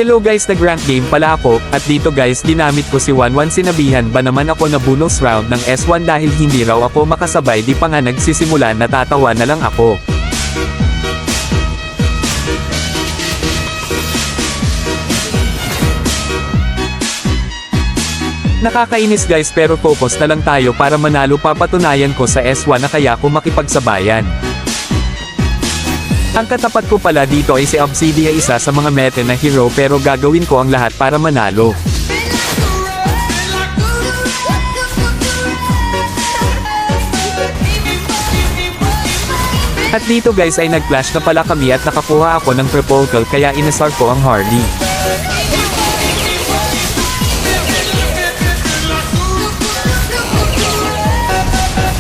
Hello guys, nag-rank game pala ako, at dito guys ginamit ko si 11. Sinabihan ba naman ako na bonus round ng S1 dahil hindi raw ako makasabay, di pa nga nagsisimula natatawa na lang ako. Nakakainis guys, pero focus na lang tayo para manalo. Papatunayan ko sa S1 na kaya ko makipagsabayan. Ang katapat ko pala dito ay si Obsidian, isa sa mga meta na hero, pero gagawin ko ang lahat para manalo. At dito guys ay nag-clash na pala kami at nakakuha ako ng triple kill, kaya inasar ko ang Harley.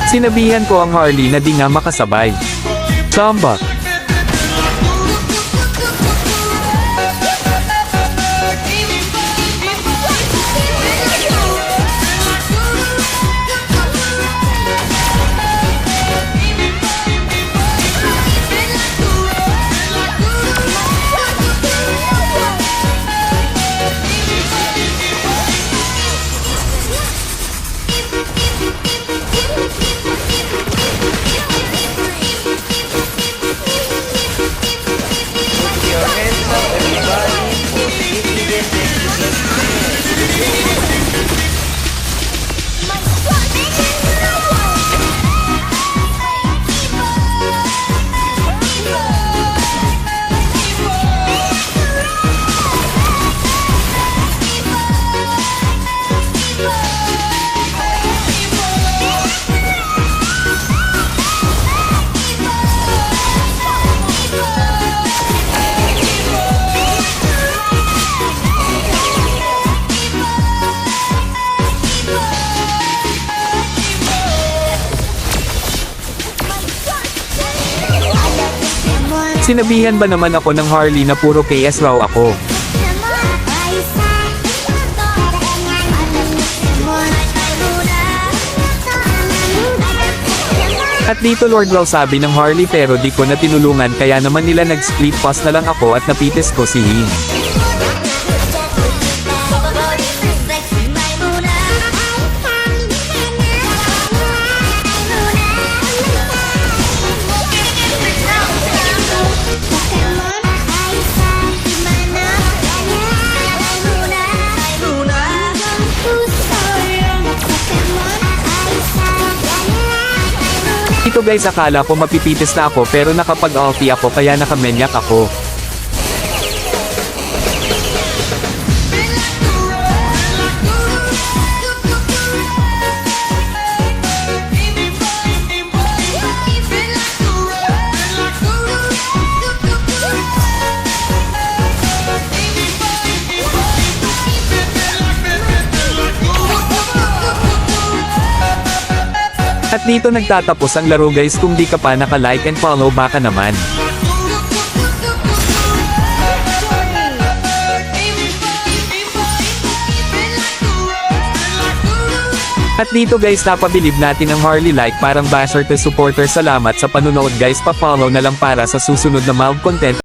Sinabihan ko ang Harley na di nga makasabay. Samba. Sinabihan ba naman ako ng Harley na puro KS raw ako. At dito Lord raw sabi ng Harley, pero di ko na tinulungan, kaya naman nila nag-split pass na lang ako at napitis ko si Hin. Dito guys akala ko mapipitis na ako, pero nakapag-ulti ako kaya nakamenyak ako. At dito nagtatapos ang laro guys. Kung di ka pa naka-like and follow, baka naman. At dito guys napabilib natin ang Harley, like parang basher to supporter. Salamat sa panunood guys, pa-follow na lang para sa susunod na mild content.